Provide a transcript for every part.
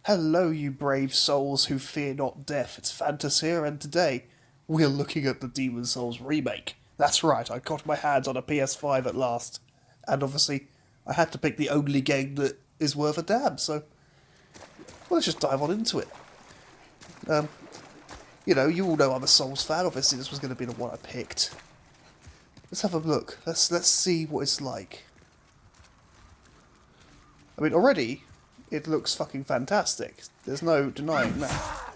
Hello, you brave souls who fear not death. It's Fantas here, and today we're looking at the Demon Souls remake. That's right, I got my hands on a PS5 at last. And obviously, I had to pick the only game that is worth a damn, so let's just dive on into it. You all know I'm a Souls fan, obviously this was going to be the one I picked. Let's have a look. Let's see what it's like. I mean, already, it looks fucking fantastic. There's no denying that.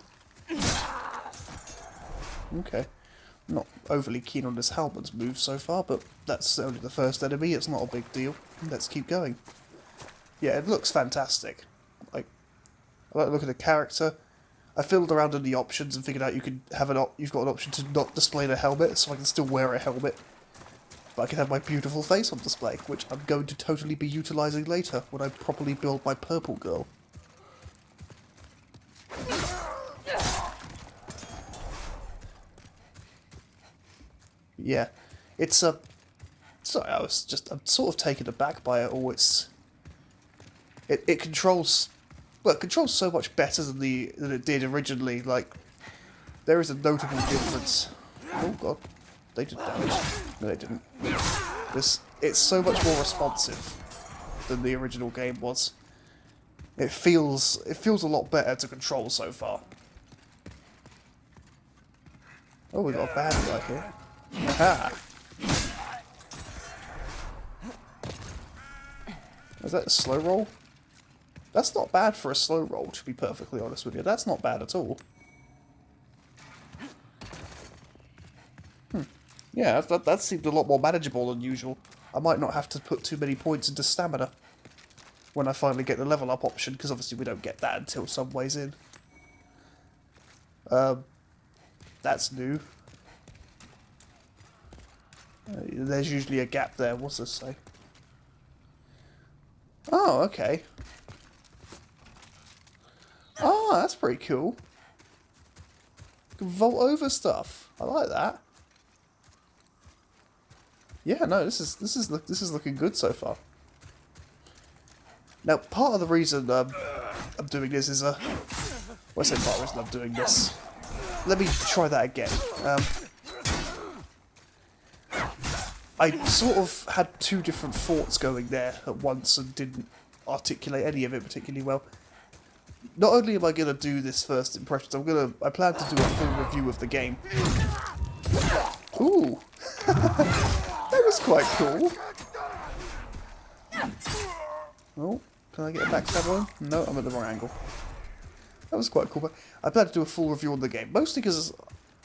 Okay. I'm not overly keen on this Halberd's move so far, but that's only the first enemy. It's not a big deal. Let's keep going. Yeah, it looks fantastic. I like the look at the character. I fiddled around in the options and figured out you've got an option to not display the helmet, so I can still wear a helmet. But I can have my beautiful face on display, which I'm going to totally be utilising later when I properly build my purple girl. Yeah, it's a... Sorry, I'm sort of taken aback by it all. It controls... Well, it controls so much better than it did originally. Like, there is a notable difference. Oh god, they did damage. No, they didn't. It's so much more responsive than the original game was. It feels a lot better to control so far. Oh, we got a bad guy here. Aha! Is that a slow roll? That's not bad for a slow roll, to be perfectly honest with you. That's not bad at all. Yeah, that seemed a lot more manageable than usual. I might not have to put too many points into stamina when I finally get the level up option, because obviously we don't get that until some ways in. That's new. There's usually a gap there. What's this say? Oh, okay. Oh, that's pretty cool. You can vault over stuff. I like that. Yeah, no, this is looking good so far. Now, part of the reason I'm doing this is well, I say part of the reason I'm doing this. Let me try that again. I sort of had two different thoughts going there at once and didn't articulate any of it particularly well. Not only am I going to do this first impressions, I plan to do a full review of the game. Ooh! That was quite cool. Oh, can I get a backstab on him? No, I'm at the wrong angle. That was quite cool, but I plan to do a full review on the game. Mostly because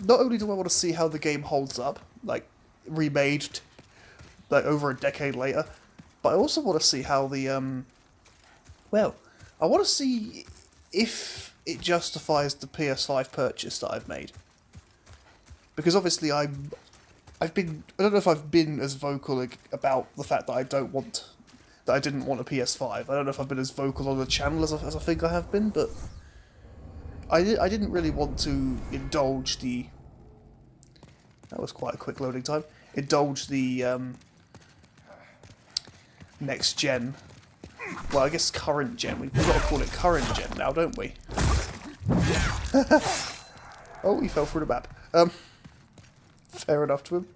not only do I want to see how the game holds up, like, remade, like, over a decade later, but I also want to see how the, well, I want to see if it justifies the PS5 purchase that I've made. Because obviously I don't know if I've been as vocal about the fact that I didn't want a PS5. I don't know if I've been as vocal on the channel as I think I have been, but I didn't really want to indulge the... That was quite a quick loading time. Indulge the next gen. Well, I guess current gen. We've got to call it current gen now, don't we? Oh, he fell through the map. Fair enough to him.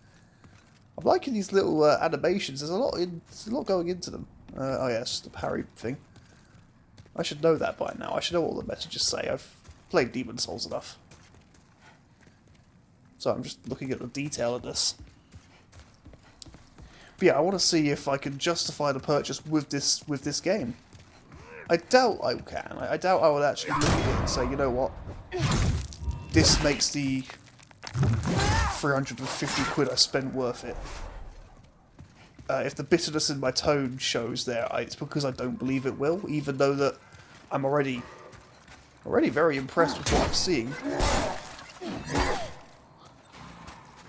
I'm liking these little animations. There's a lot going into them. Oh yes, the parry thing. I should know that by now. I should know what all the messages say. I've played Demon Souls enough. So I'm just looking at the detail of this. But yeah, I want to see if I can justify the purchase with this game. I doubt I can. I doubt I would actually look at it and say, you know what, this makes the 350 quid I spent worth it. If the bitterness in my tone shows there, it's because I don't believe it will, even though that I'm already very impressed with what I'm seeing.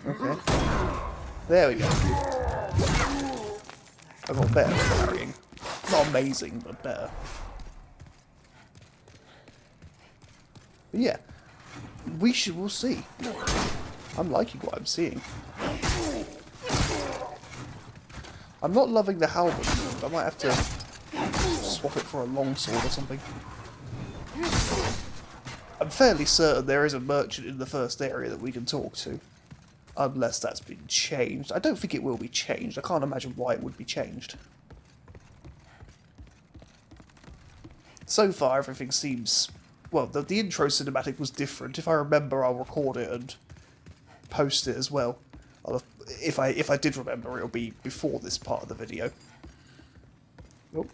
Okay. There we go. I got better at parrying. Not amazing, but better. But yeah, we'll see. I'm liking what I'm seeing. I'm not loving the halberd. I might have to swap it for a longsword or something. I'm fairly certain there is a merchant in the first area that we can talk to. Unless that's been changed. I don't think it will be changed. I can't imagine why it would be changed. So far, everything seems... Well, the intro cinematic was different. If I remember, I'll record it and post it as well. If I did remember, it'll be before this part of the video. Oh.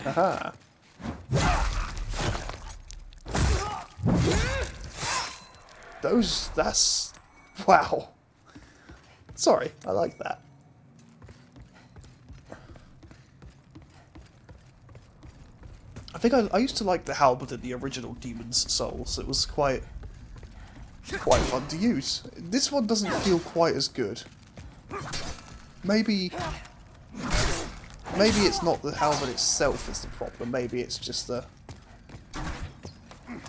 Aha. That's... Wow. Sorry, I like that. I think I used to like the halberd in the original Demon's Souls. It was quite fun to use. This one doesn't feel quite as good. Maybe it's not the halberd itself that's the problem. Maybe it's just the...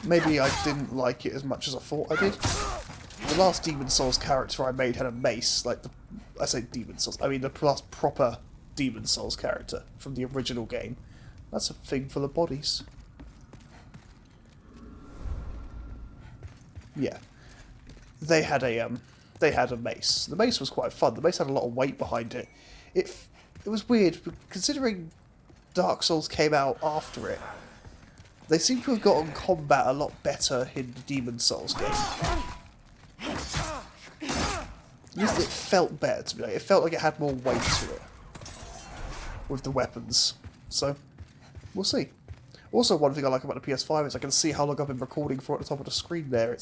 Maybe I didn't like it as much as I thought I did. The last Demon's Souls character I made had a mace, like the... I say Demon's Souls, I mean the last proper Demon's Souls character from the original game. That's a thing full of bodies. Yeah. They had a mace. The mace was quite fun. The mace had a lot of weight behind it. It was weird, considering Dark Souls came out after it. They seem to have gotten combat a lot better in the Demon's Souls game. At least it felt better to me. It felt like it had more weight to it with the weapons. So, we'll see. Also, one thing I like about the PS5 is I can see how long I've been recording for at the top of the screen there.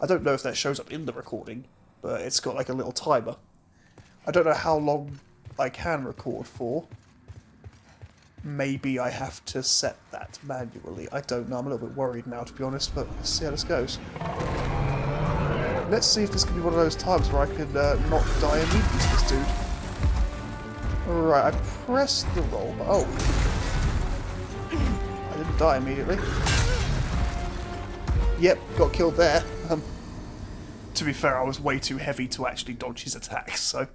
I don't know if that shows up in the recording, but it's got like a little timer. I don't know how long I can record for. Maybe I have to set that manually. I don't know. I'm a little bit worried now, to be honest, but let's see how this goes. Let's see if this can be one of those times where I can not die immediately to this dude. Alright, I pressed the roll, but oh. I didn't die immediately. Yep, got killed there. To be fair, I was way too heavy to actually dodge his attacks, so...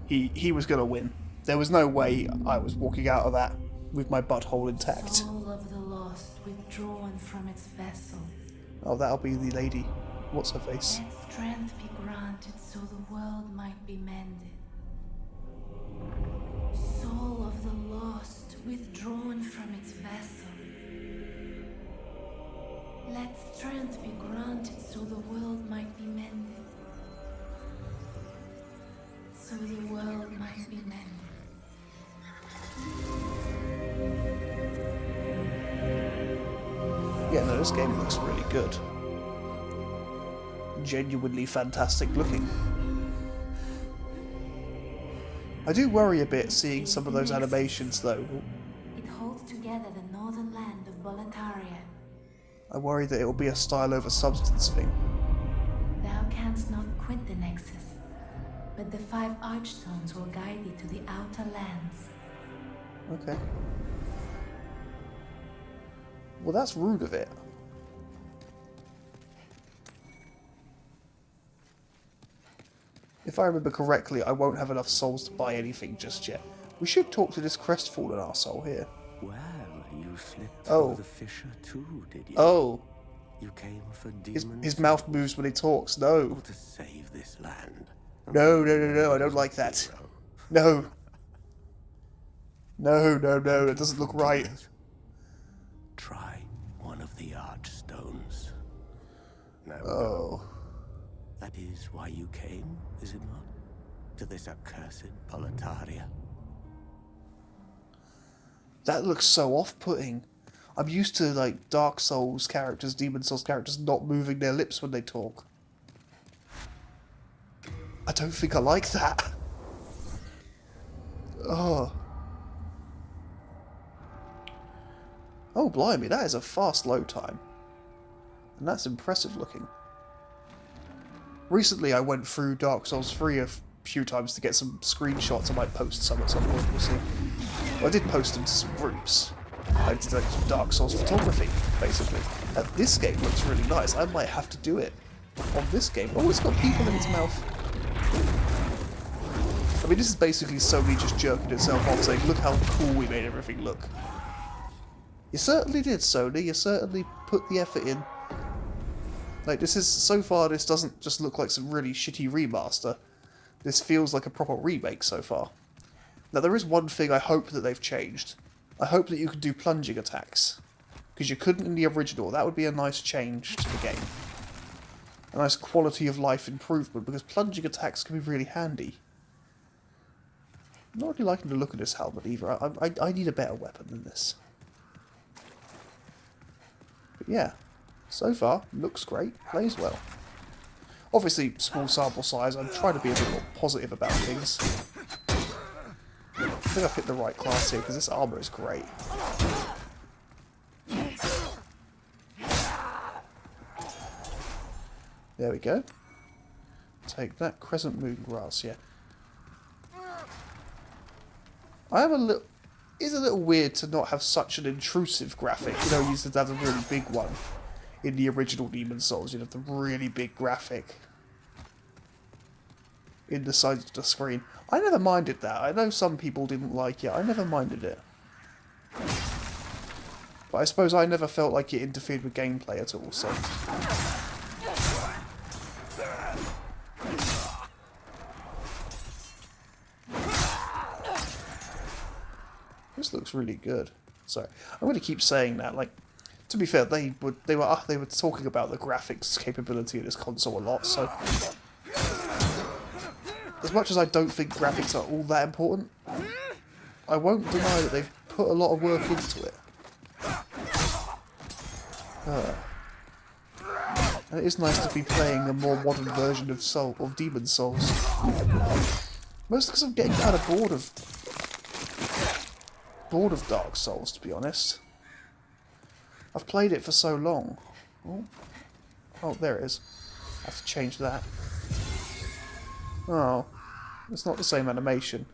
He was going to win. There was no way I was walking out of that with my butthole intact. Soul of the lost withdrawn from its vessel. Oh, that'll be the lady. What's her face? Let strength be granted so the world might be mended. Soul of the lost withdrawn from its vessel. Let strength be granted so the world might be mended. So the world might be mended. Yeah, no, this game looks really good. Genuinely fantastic looking. I do worry a bit seeing some of those animations though. It holds together the northern land of Boletaria. I worry that it will be a style over substance thing. Thou canst not quit the Nexus, but the 5 archstones will guide thee to the outer lands. Okay. Well, that's rude of it. If I remember correctly, I won't have enough souls to buy anything just yet. We should talk to this crestfallen arsehole here. Well, you slipped Oh. through the fissure too, did you? Oh. You came for demons. His mouth moves when he talks. No. to save this land. No, no, no, no, I don't like that. Hero. No. No, no, no, that doesn't look right. Try one of the archstones. Now Oh. go. That is why you came, is it not? To this accursed Boletaria. That looks so off-putting. I'm used to, like, Dark Souls characters, Demon Souls characters not moving their lips when they talk. I don't think I like that. Oh. Oh, blimey, that is a fast load time. And that's impressive looking. Recently I went through Dark Souls 3 a few times to get some screenshots. I might post some at some point, we'll see. Well, I did post them to some groups. I did like some Dark Souls photography, basically. And this game looks really nice. I might have to do it on this game. Oh, it's got people in its mouth. I mean, this is basically Sony just jerking itself off, saying, look how cool we made everything look. You certainly did, Sony. You certainly put the effort in. Like, this is, so far, this doesn't just look like some really shitty remaster. This feels like a proper remake so far. Now, there is one thing I hope that they've changed. I hope that you can do plunging attacks. Because you couldn't in the original. That would be a nice change to the game. A nice quality of life improvement, because plunging attacks can be really handy. I'm not really liking the look of this helmet either. I need a better weapon than this. But yeah, so far, looks great, plays well. Obviously, small sample size, I'm trying to be a bit more positive about things. I think I've hit the right class here, because this armour is great. There we go. Take that crescent moon grass, yeah. I have a little... It's a little weird to not have such an intrusive graphic. You know, you used to have a really big one in the original Demon's Souls. You'd have the really big graphic in the sides of the screen. I never minded that. I know some people didn't like it. I never minded it. But I suppose I never felt like it interfered with gameplay at all, so... This looks really good. Sorry, I'm going to keep saying that. Like, to be fair, they were talking about the graphics capability of this console a lot. So, as much as I don't think graphics are all that important, I won't deny that they've put a lot of work into it. And it is nice to be playing a more modern version of Demon's Souls. Mostly because I'm getting kind of bored of Dark Souls, to be honest. I've played it for so long. Oh, there it is. I have to change that. Oh, it's not the same animation.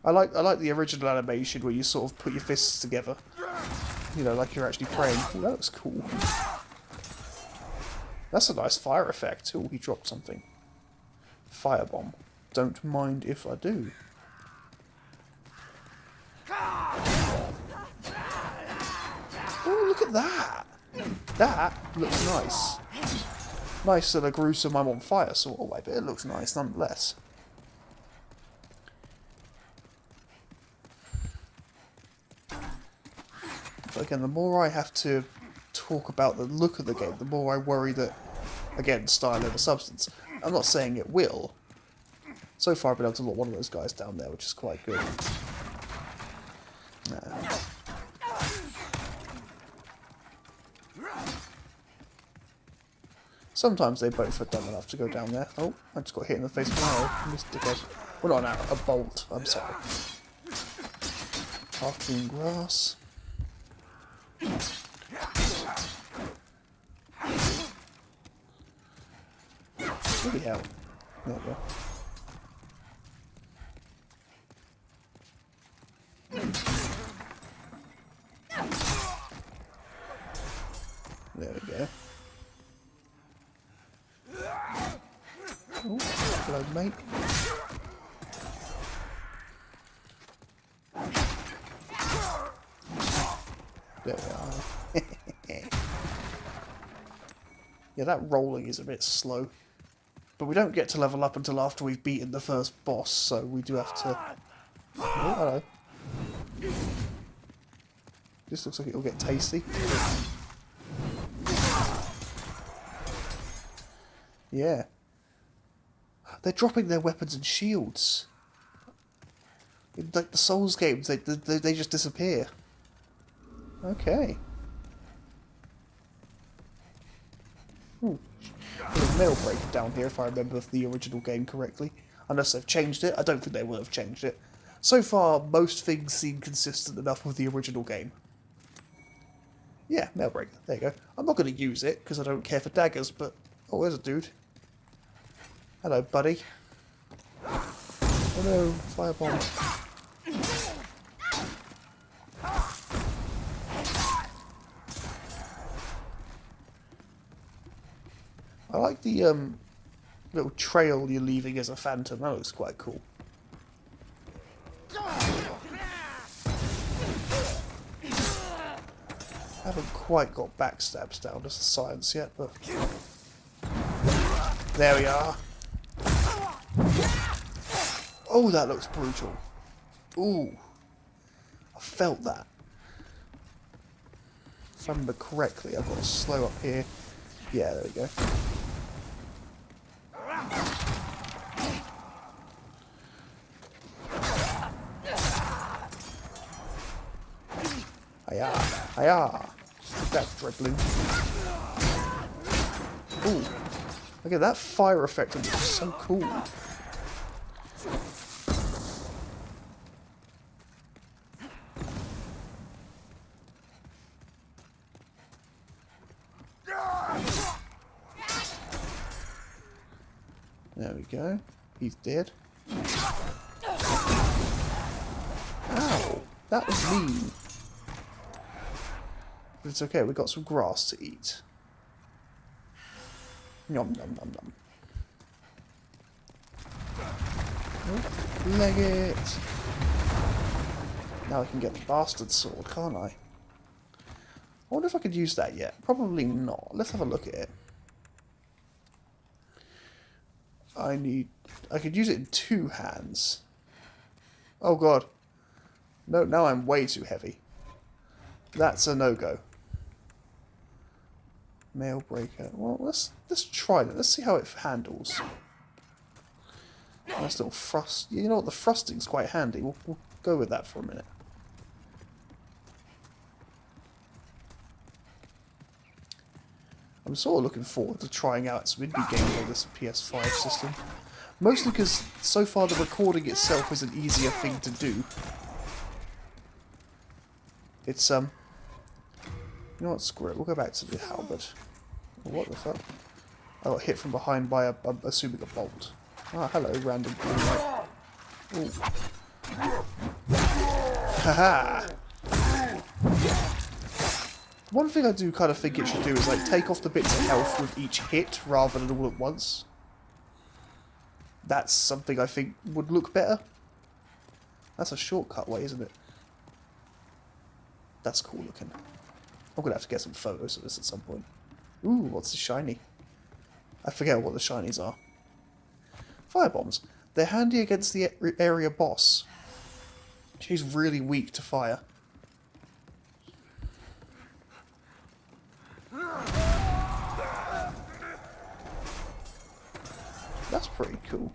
I like the original animation where you sort of put your fists together. You know, like you're actually praying. Ooh, that looks cool. That's a nice fire effect. Oh, he dropped something. Firebomb. Don't mind if I do. Oh, look at that! That looks nice. Nicer than a gruesome I'm on fire sort of way, but it looks nice nonetheless. But again, the more I have to talk about the look of the game, the more I worry that, again, style over substance. I'm not saying it will. So far I've been able to lock one of those guys down there, which is quite good. Sometimes they both are dumb enough to go down there. Oh, I just got hit in the face with an arrow. Missed it. Well, not an arrow, a bolt. I'm sorry. Half green grass. Bloody hell. There we go. There we go. Oh, hello, mate. There we are. Yeah, that rolling is a bit slow. But we don't get to level up until after we've beaten the first boss, so we do have to... Oh, hello. This looks like it'll get tasty. Yeah. They're dropping their weapons and shields. In like the Souls games, they just disappear. Okay. Ooh. There's a mail break down here if I remember the original game correctly. Unless they've changed it. I don't think they will have changed it. So far, most things seem consistent enough with the original game. Yeah, mail break. There you go. I'm not going to use it because I don't care for daggers, but... Oh, there's a dude. Hello, buddy. Oh no, firebomb. I like the little trail you're leaving as a phantom. That looks quite cool. Haven't quite got backstabs down as a science yet, but there we are. Oh, that looks brutal. Ooh, I felt that. If I remember correctly, I've got to slow up here. Yeah, there we go. Hiya, hiya. That's dribbling. Ooh, look at that fire effect. It looks so cool. There we go. He's dead. Ow! That was mean. But it's okay, we got some grass to eat. Nom nom nom nom. Oh, leg it. Now I can get the bastard sword, can't I? I wonder if I could use that yet. Probably not. Let's have a look at it. I could use it in 2 hands. Oh god. No, now I'm way too heavy. That's a no-go. Mail breaker. Well, let's try that. Let's see how it handles. Nice little thrust. You know what? The thrusting's quite handy. We'll go with that for a minute. I'm sort of looking forward to trying out some indie games on this PS5 system. Mostly because so far the recording itself is an easier thing to do. It's, you know what, screw it, we'll go back to the halberd. Oh, what the fuck? I got hit from behind by I'm assuming a bolt. Ah, hello, random teammate. Ooh. Haha! One thing I do kind of think it should do is like take off the bits of health with each hit rather than all at once. That's something I think would look better. That's a shortcut way, isn't it? That's cool looking. I'm going to have to get some photos of this at some point. Ooh, what's the shiny? I forget what the shinies are. Firebombs. They're handy against the area boss. She's really weak to fire. That's pretty cool.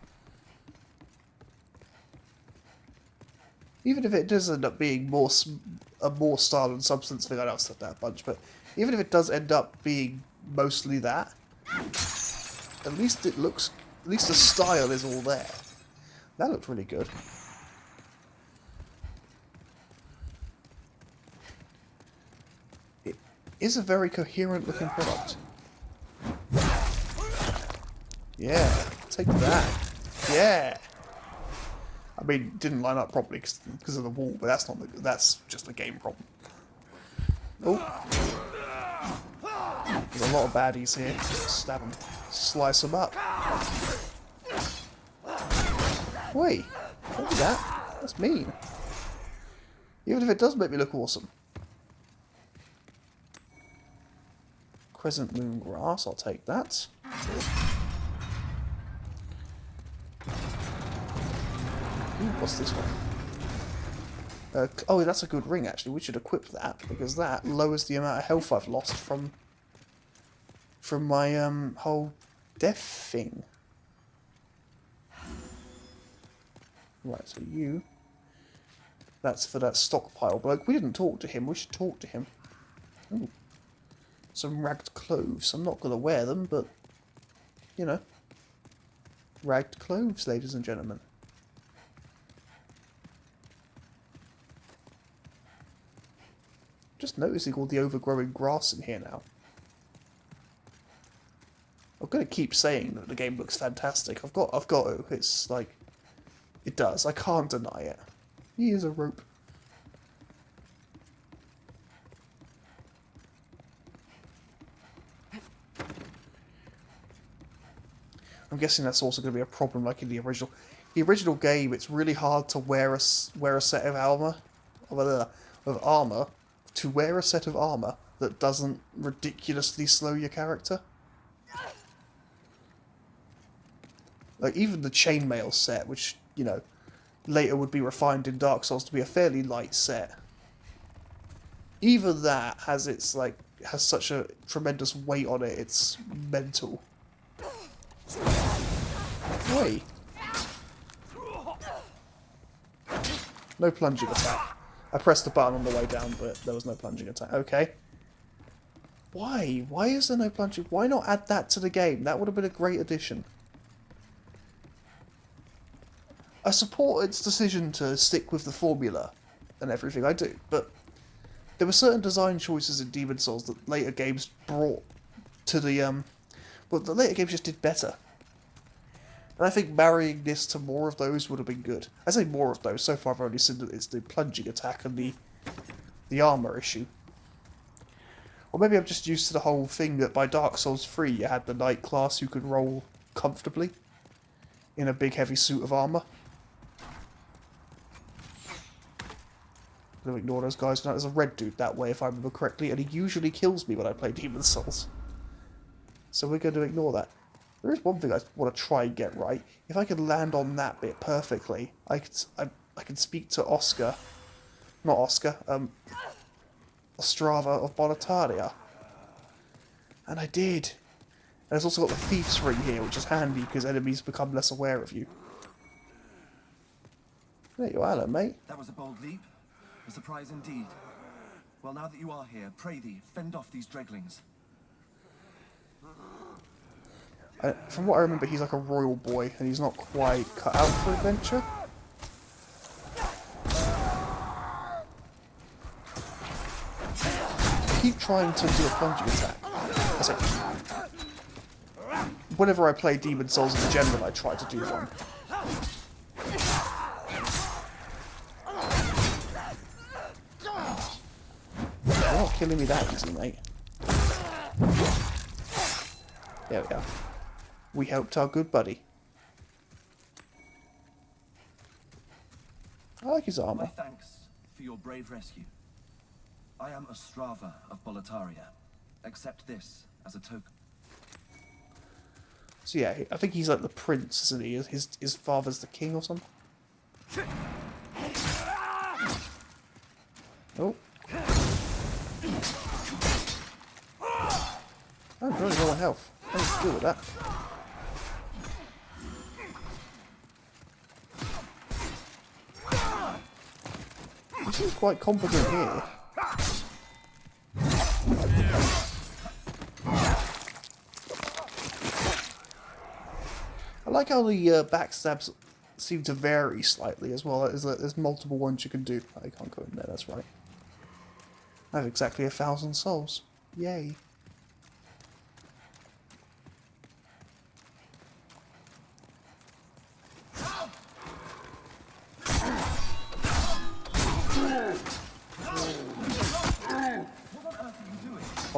Even if it does end up being a more style and substance thing, I know I've said that a bunch, but even if it does end up being mostly that, at least it looks, at least the style is all there. That looked really good. It is a very coherent looking product. Yeah, take that. Yeah. I mean, it didn't line up properly because of the wall, but that's not that's just a game problem. Oh, there's a lot of baddies here. Stab them, slice them up. Wait, don't do that. That's mean. Even if it does make me look awesome. Crescent moon grass, I'll take that. Ooh, what's this one? Oh, that's a good ring, actually. We should equip that, because that lowers the amount of health I've lost from my whole death thing. Right, so you... That's for that stockpile bloke. We didn't talk to him. We should talk to him. Ooh. Some ragged clothes. I'm not going to wear them, but... You know. Ragged clothes, ladies and gentlemen. Just noticing all the overgrowing grass in here now. I'm going to keep saying that the game looks fantastic. I've got to. It's like... It does. I can't deny it. Here's a rope. I'm guessing that's also going to be a problem like in the original. The original game, it's really hard to wear a set of armor. To wear a set of armor that doesn't ridiculously slow your character. Like, even the chainmail set, which, you know, later would be refined in Dark Souls to be a fairly light set. Even that has its, like, has such a tremendous weight on it, it's mental. Wait. No plunging attack. I pressed the button on the way down, but there was no plunging attack. Okay. Why? Why is there no plunging? Why not add that to the game? That would have been a great addition. I support its decision to stick with the formula and everything I do, but there were certain design choices in Demon's Souls that later games brought to the, well, the later games just did better. And I think marrying this to more of those would have been good. I say more of those, so far I've only seen that it's the plunging attack and the armour issue. Or maybe I'm just used to the whole thing that by Dark Souls 3 you had the knight class who could roll comfortably in a big heavy suit of armour. I'm going to ignore those guys now. There's a red dude that way if I remember correctly, and he usually kills me when I play Demon's Souls. So we're going to ignore that. There is one thing I want to try and get right. If I could land on that bit perfectly, I could speak to Oscar. Not Oscar, Ostrava of Boletaria. And I did. And it's also got the Thief's Ring here, which is handy because enemies become less aware of you. There you are, hello, mate. That was a bold leap. A surprise indeed. Well, now that you are here, pray thee, fend off these dreglings. From what I remember, he's like a royal boy, and he's not quite cut out for adventure. I keep trying to do a plunging attack. Whenever I play Demon's Souls in general, I try to do one. You're not killing me that easy, mate. There we are. We helped our good buddy. I like his armor. My thanks for your brave rescue. I am Ostrava of Boletaria. Accept this as a token. So yeah, I think he's like the prince, isn't he? His father's the king or something. Oh. I'm really low on health. What do you do with that? He seems quite competent here. I like how the backstabs seem to vary slightly as well. There's multiple ones you can do. I can't go in there, that's right. I have exactly 1,000 souls. Yay.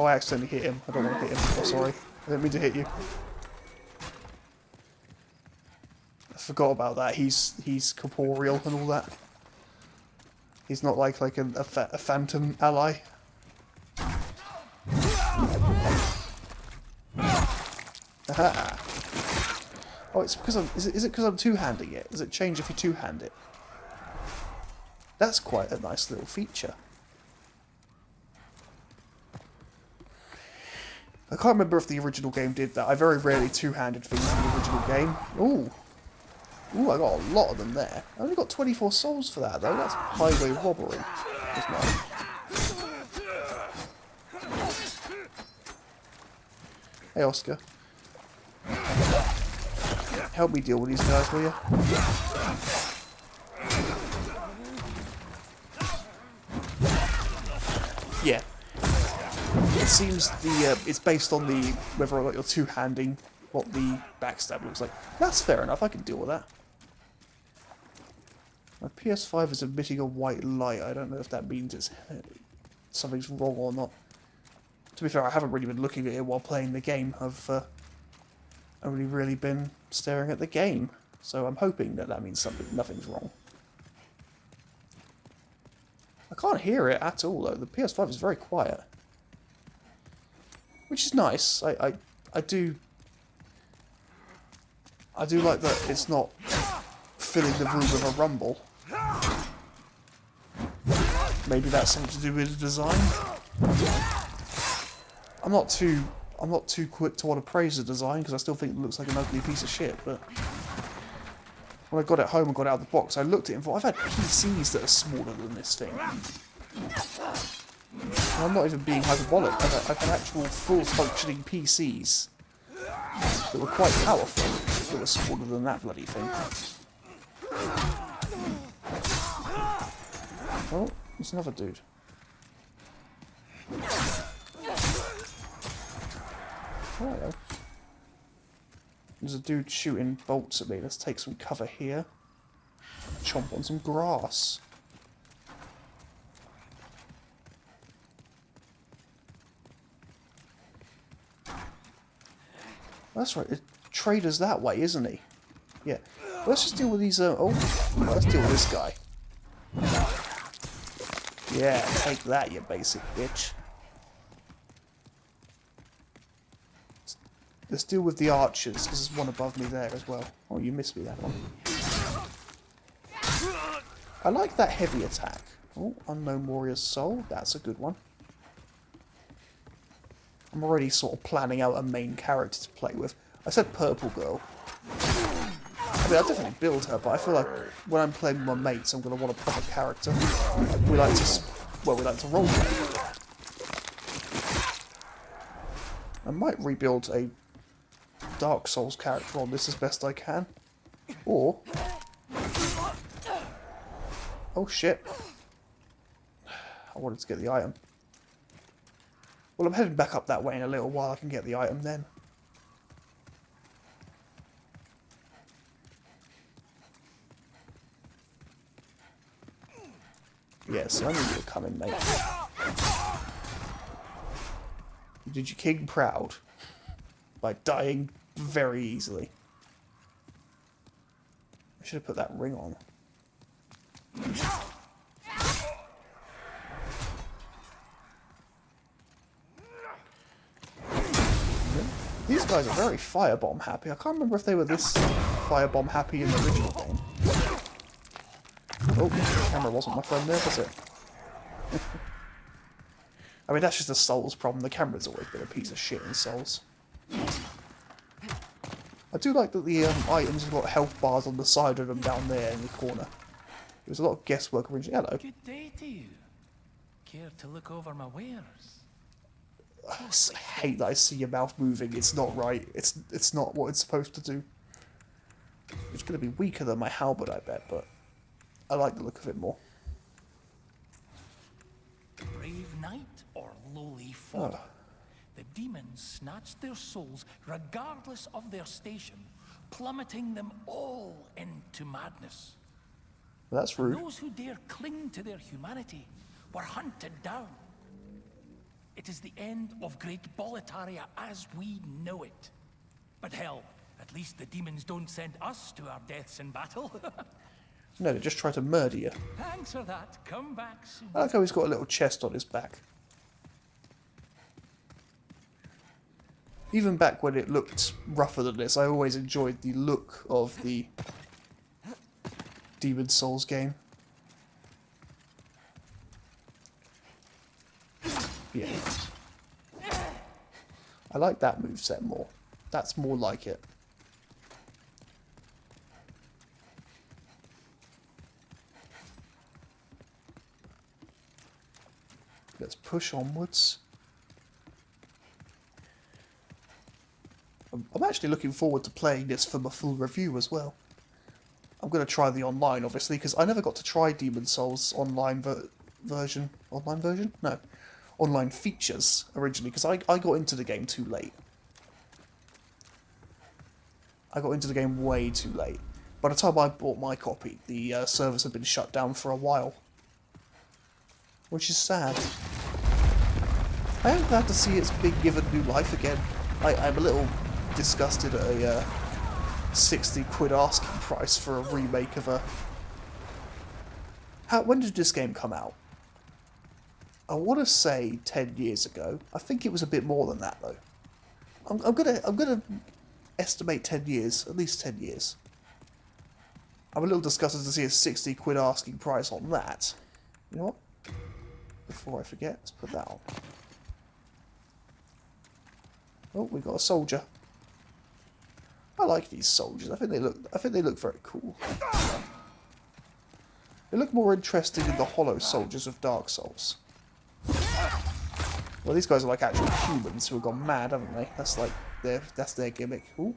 Oh, I accidentally hit him. I don't want to hit him. Oh, sorry. I didn't mean to hit you. I forgot about that. He's corporeal and all that. He's not like a phantom ally. Aha. Oh, it's because I'm... Is it because I'm two-handing it? Does it change if you two-hand it? That's quite a nice little feature. I can't remember if the original game did that. I very rarely two-handed things in the original game. Ooh. Ooh, I got a lot of them there. I only got 24 souls for that, though. That's highway robbery. That's nice. Hey, Oscar. Help me deal with these guys, will you? Yeah. It seems it's based on the whether or not you're two-handing what the backstab looks like. That's fair enough, I can deal with that. My PS5 is emitting a white light. I don't know if that means something's wrong or not. To be fair, I haven't really been looking at it while playing the game. I've only really been staring at the game. So I'm hoping that means nothing's wrong. I can't hear it at all though. The PS5 is very quiet. which is nice. I do like that it's not filling the room with a rumble. Maybe that's something to do with the design. I'm not too quick to want to praise the design because I still think it looks like an ugly piece of shit. But when I got it home and got it out of the box, I looked at it and thought, I've had PCs that are smaller than this thing. And I'm not even being hyperbolic. I've had actual full functioning PCs that were quite powerful that were smaller than that bloody thing. Oh, there's another dude. Oh, hello. There's a dude shooting bolts at me. Let's take some cover here. Chomp on some grass. That's right. The trader's that way, isn't he? Yeah. Let's just deal with these. Let's deal with this guy. Yeah, take that, you basic bitch. Let's deal with the archers, because there's one above me there as well. Oh, you missed me that one. I like that heavy attack. Oh, Unknown Warrior's Soul. That's a good one. I'm already sort of planning out a main character to play with. I said Purple Girl. I mean, I'll definitely build her, but I feel like when I'm playing with my mates, I'm going to want a proper character. We like to roleplay. I might rebuild a Dark Souls character on this as best I can. Or... oh shit. I wanted to get the item. Well, I'm heading back up that way in a little while. I can get the item then. Yes, I knew you were coming, mate. You did your king proud by dying very easily. I should have put that ring on. These guys are very firebomb happy. I can't remember if they were this firebomb happy in the original game. Oh, the camera wasn't my friend there, was it? I mean, that's just a Souls problem. The camera's always been a piece of shit in Souls. I do like that the items have got health bars on the side of them down there in the corner. There was a lot of guesswork originally. Hello. Good day to you. Care to look over my wares? I hate that I see your mouth moving. It's not right. It's not what it's supposed to do. It's going to be weaker than my halberd, I bet, but I like the look of it more. Brave knight or lowly fodder? The demons snatched their souls regardless of their station, plummeting them all into madness. Well, that's rude. Those who dare cling to their humanity were hunted down. It is the end of Great Boletaria as we know it. But hell, at least the demons don't send us to our deaths in battle. No, they just try to murder you. Thanks for that. Come back soon. I like how he's got a little chest on his back. Even back when it looked rougher than this, I always enjoyed the look of the Demon Souls game. Yeah. I like that moveset more. That's more like it. Let's push onwards. I'm actually looking forward to playing this for my full review as well. I'm going to try the online, obviously, because I never got to try Demon Souls online version. Online version? No. Online features, originally, because I got into the game too late. I got into the game way too late. By the time I bought my copy, the servers had been shut down for a while. Which is sad. I am glad to see it's being given new life again. I'm a little disgusted at a 60 quid asking price for a remake of a... when did this game come out? I want to say 10 years ago. I think it was a bit more than that though. I'm gonna estimate 10 years, at least 10 years. I'm a little disgusted to see a 60 quid asking price on that. You know what? Before I forget, let's put that on. Oh, we got a soldier. I like these soldiers. I think they look very cool. They look more interesting than the hollow soldiers of Dark Souls. Well, these guys are like actual humans who have gone mad, haven't they? That's like that's their gimmick. Ooh.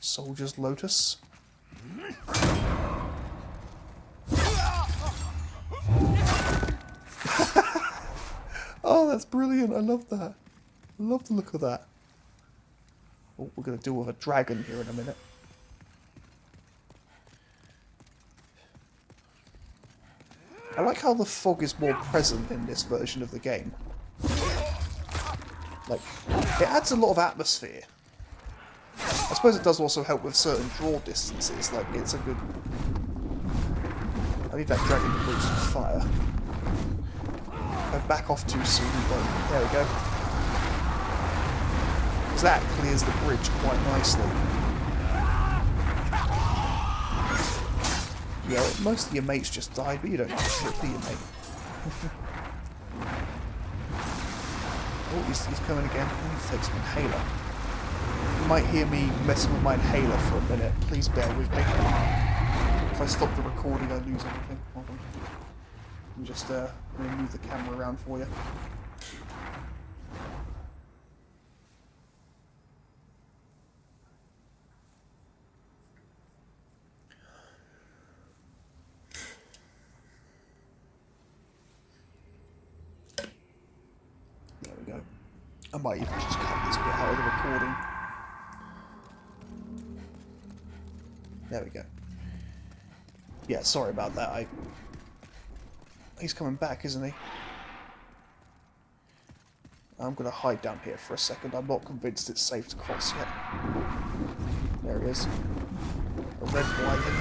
Soldier's Lotus. Oh, that's brilliant. I love that. I love the look of that. Oh, we're going to deal with a dragon here in a minute. I like how the fog is more present in this version of the game. Like, it adds a lot of atmosphere. I suppose it does also help with certain draw distances, like it's a good... I need that dragon to breathe some fire. If I back off too soon, but there we go. Because that clears the bridge quite nicely. Yeah, most of your mates just died, but you don't have to hit, do you, mate? Oh, he's coming again. I need to take some inhaler. You might hear me messing with my inhaler for a minute. Please bear with me. If I stop the recording, I lose everything. Hold on. I'm just going to move the camera around for you. There we go. I might even just cut this bit out of the recording. There we go. Yeah, sorry about that. He's coming back, isn't he? I'm going to hide down here for a second. I'm not convinced it's safe to cross yet. There he is. A red wyvern.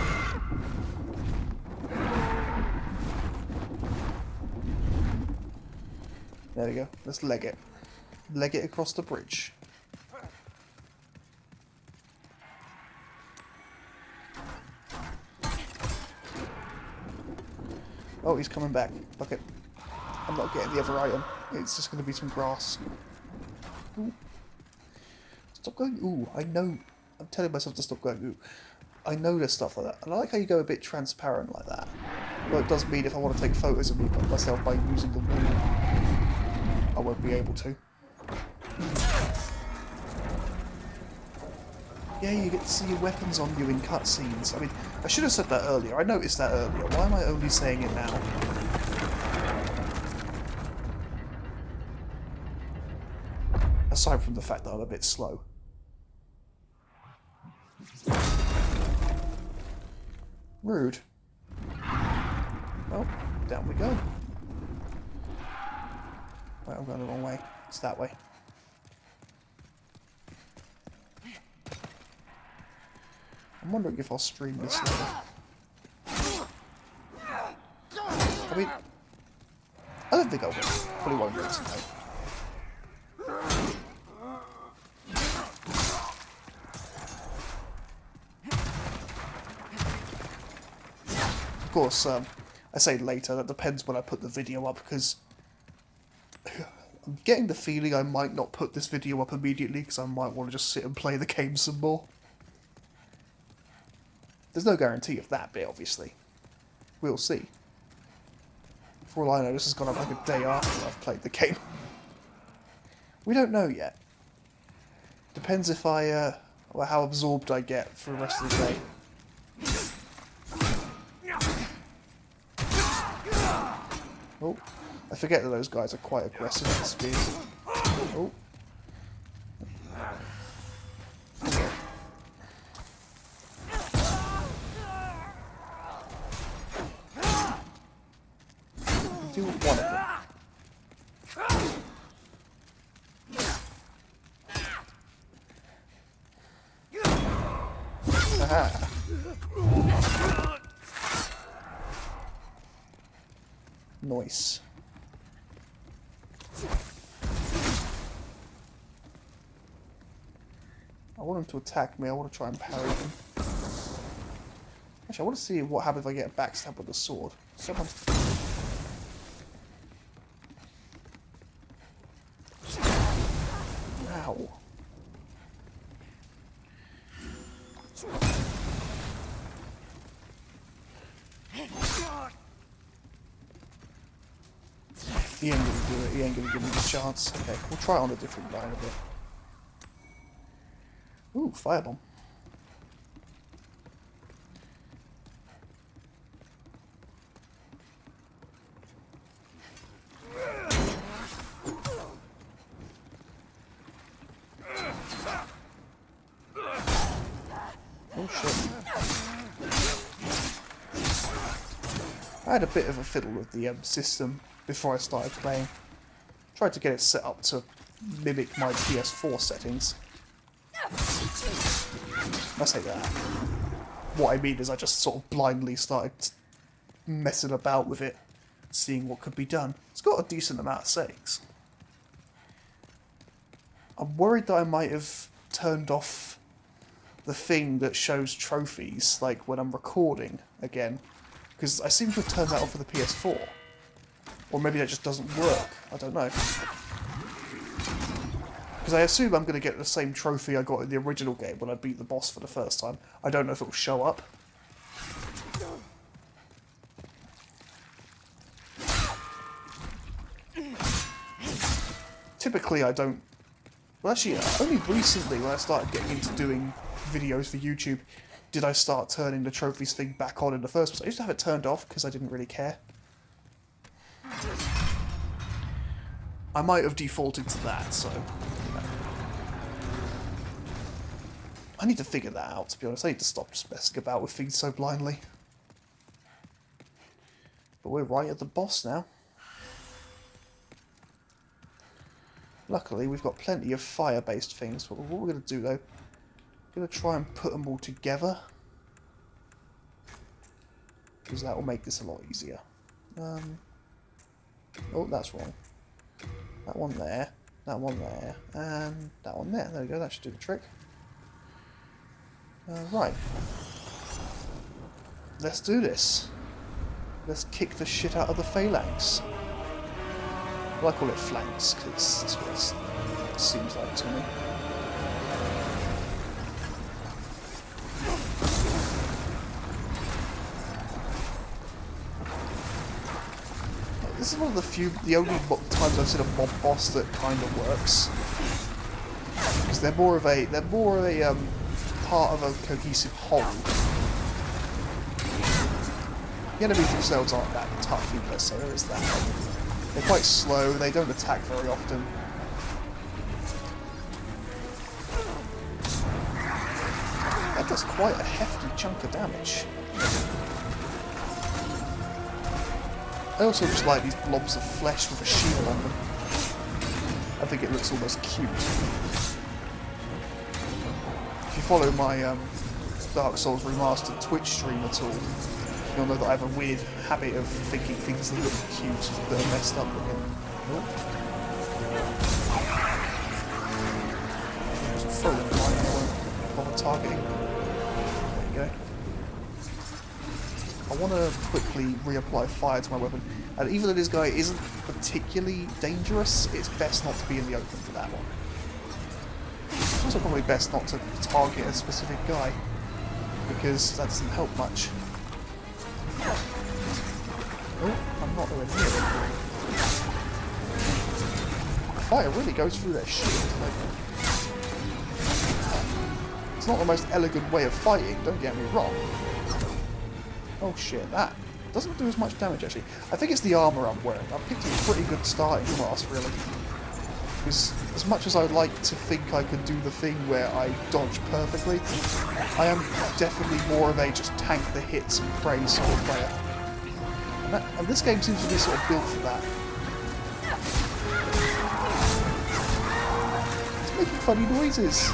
There we go. Let's leg it. Leg it across the bridge. Oh, he's coming back. Fuck it. I'm not getting the other item. It's just going to be some grass. Ooh. Stop going ooh. I know. I'm telling myself to stop going ooh. I know there's stuff like that. And I like how you go a bit transparent like that. Well, it does mean if I want to take photos of me myself by using the wall, I won't be able to. Yeah, you get to see your weapons on you in cutscenes. I mean, I should have said that earlier. I noticed that earlier. Why am I only saying it now? Aside from the fact that I'm a bit slow. Rude. Well, down we go. Right, I'm going the wrong way. It's that way. I'm wondering if I'll stream this later. I mean, I don't think I will. Probably won't do it tonight. Of course, I say later, that depends when I put the video up, because I'm getting the feeling I might not put this video up immediately, because I might want to just sit and play the game some more. There's no guarantee of that bit, obviously. We'll see. For all I know, this has gone up like a day after I've played the game. We don't know yet. Depends if I, or how absorbed I get for the rest of the day. Oh, I forget that those guys are quite aggressive with spears. Oh. Do one of them. Aha. Nice. want them to attack me. I want to try and parry them. Actually, I want to see what happens if I get a backstab with the sword. Someone's... Ow. He ain't gonna do it. He ain't gonna give me the chance. Okay, we'll try it on a different line a bit. Ooh, firebomb. Oh shit. I had a bit of a fiddle with the system before I started playing. Tried to get it set up to mimic my PS4 settings. I say that. What I mean is I just sort of blindly started messing about with it, seeing what could be done. It's got a decent amount of settings. I'm worried that I might have turned off the thing that shows trophies, like when I'm recording again, because I seem to have turned that off for the PS4. Or maybe that just doesn't work. I don't know. Because I assume I'm going to get the same trophy I got in the original game when I beat the boss for the first time. I don't know if it will show up. Typically I don't... Well actually, only recently when I started getting into doing videos for YouTube did I start turning the trophies thing back on in the first place. I used to have it turned off because I didn't really care. I might have defaulted to that, so... I need to figure that out, to be honest. I need to stop just messing about with things so blindly. But we're right at the boss now. Luckily, we've got plenty of fire-based things, but what we're going to do, though, we're going to try and put them all together. Because that will make this a lot easier. Oh, that's wrong. That one there, and that one there. There we go, that should do the trick. Right. Let's do this. Let's kick the shit out of the phalanx. Well, I call it flanks, because that's what it seems like to me. This is one of the only times I've seen a mob boss that kind of works. Because they're more of a part of a cohesive whole. The enemies themselves aren't that tough either, so there is that. They're quite slow, they don't attack very often. That does quite a hefty chunk of damage. I also just like these blobs of flesh with a shield on them. I think it looks almost cute. If you follow my Dark Souls Remastered Twitch stream at all, you'll know that I have a weird habit of thinking things that look cute that are messed up looking. Just throw them right, I won't bother targeting. There you go. I want to quickly reapply fire to my weapon, and even though this guy isn't particularly dangerous, it's best not to be in the open for that one. It's also probably best not to target a specific guy, because that doesn't help much. Oh, I'm not nowhere near it. Fire really goes through their shield. It's not the most elegant way of fighting, don't get me wrong. Oh shit, that doesn't do as much damage actually. I think it's the armour I'm wearing. I picked a pretty good starting class really. Because as much as I'd like to think I could do the thing where I dodge perfectly, I am definitely more of a just tank the hits and pray sort of player. And this game seems to be sort of built for that. It's making funny noises.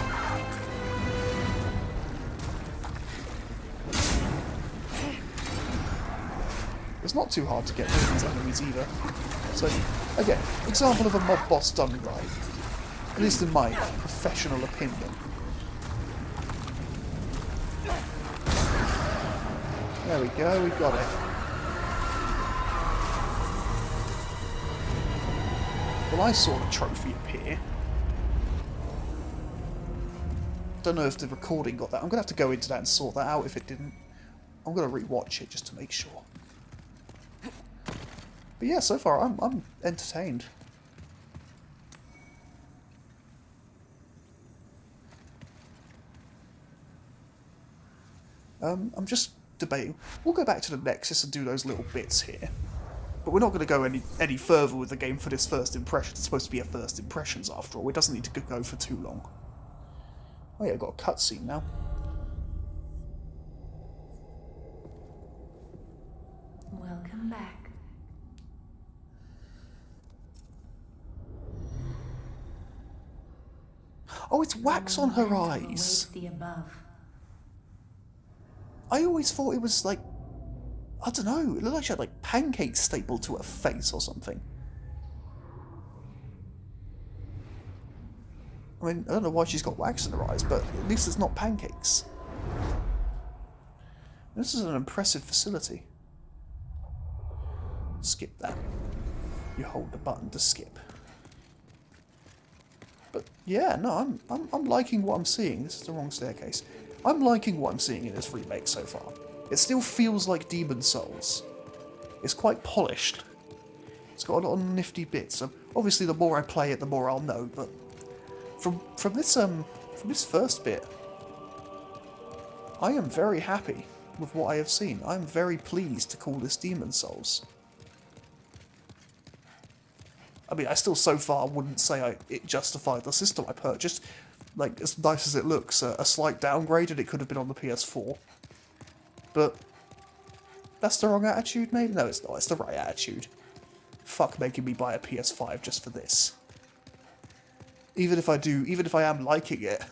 It's not too hard to get rid of these enemies either. So, again, example of a mob boss done right. At least in my professional opinion. There we go, we got it. Well, I saw the trophy appear. Don't know if the recording got that. I'm going to have to go into that and sort that out if it didn't. I'm going to re-watch it just to make sure. But yeah, so far I'm entertained. I'm just debating. We'll go back to the Nexus and do those little bits here. But we're not going to go any further with the game for this first impression. It's supposed to be a first impressions after all. It doesn't need to go for too long. Oh yeah, I've got a cutscene now. Welcome back. Oh, it's wax on her Momentum eyes. awaits the above. I always thought it was like, I don't know, it looked like she had like pancakes stapled to her face or something. I mean, I don't know why she's got wax in her eyes, but at least it's not pancakes. This is an impressive facility. Skip that. You hold the button to skip. But yeah, no, I'm liking what I'm seeing. This is the wrong staircase. I'm liking what I'm seeing in this remake so far. It still feels like Demon Souls. It's quite polished. It's got a lot of nifty bits. Obviously, the more I play it, the more I'll know. But from this first bit, I am very happy with what I have seen. I'm very pleased to call this Demon Souls. I mean, I still so far wouldn't say it justified the system I purchased. Like, as nice as it looks, a slight downgrade and it could have been on the PS4. But that's the wrong attitude, maybe? No, it's not. It's the right attitude. Fuck making me buy a PS5 just for this. Even if I am liking it.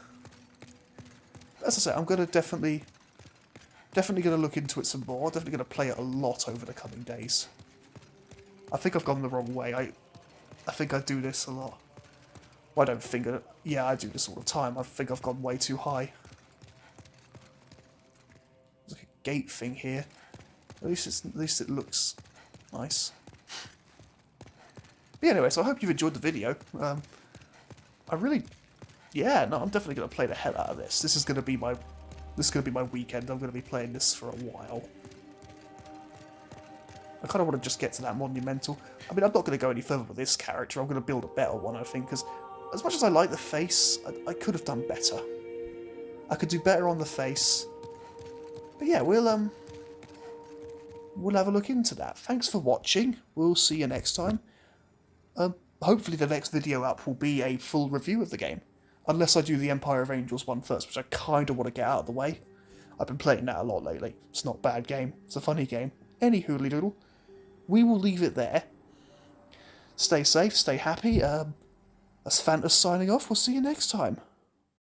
As I say, I'm gonna definitely gonna look into it some more. Definitely gonna play it a lot over the coming days. I think I've gone the wrong way. I think I do this a lot. Well, I don't think it. Yeah, I do this all the time. I think I've gone way too high. There's like a gate thing here. At least it looks nice. But anyway, so I hope you've enjoyed the video. Yeah, no, I'm definitely gonna play the hell out of this. This is gonna be my weekend. I'm gonna be playing this for a while. I kind of want to just get to that monumental. I mean, I'm not going to go any further with this character. I'm going to build a better one, I think, because as much as I like the face, I could have done better. I could do better on the face. But yeah, we'll have a look into that. Thanks for watching. We'll see you next time. Hopefully the next video up will be a full review of the game. Unless I do the Empire of Angels one first, which I kind of want to get out of the way. I've been playing that a lot lately. It's not a bad game. It's a funny game. Any hoodly doodle. We will leave it there. Stay safe, stay happy. That's Fantas signing off. We'll see you next time.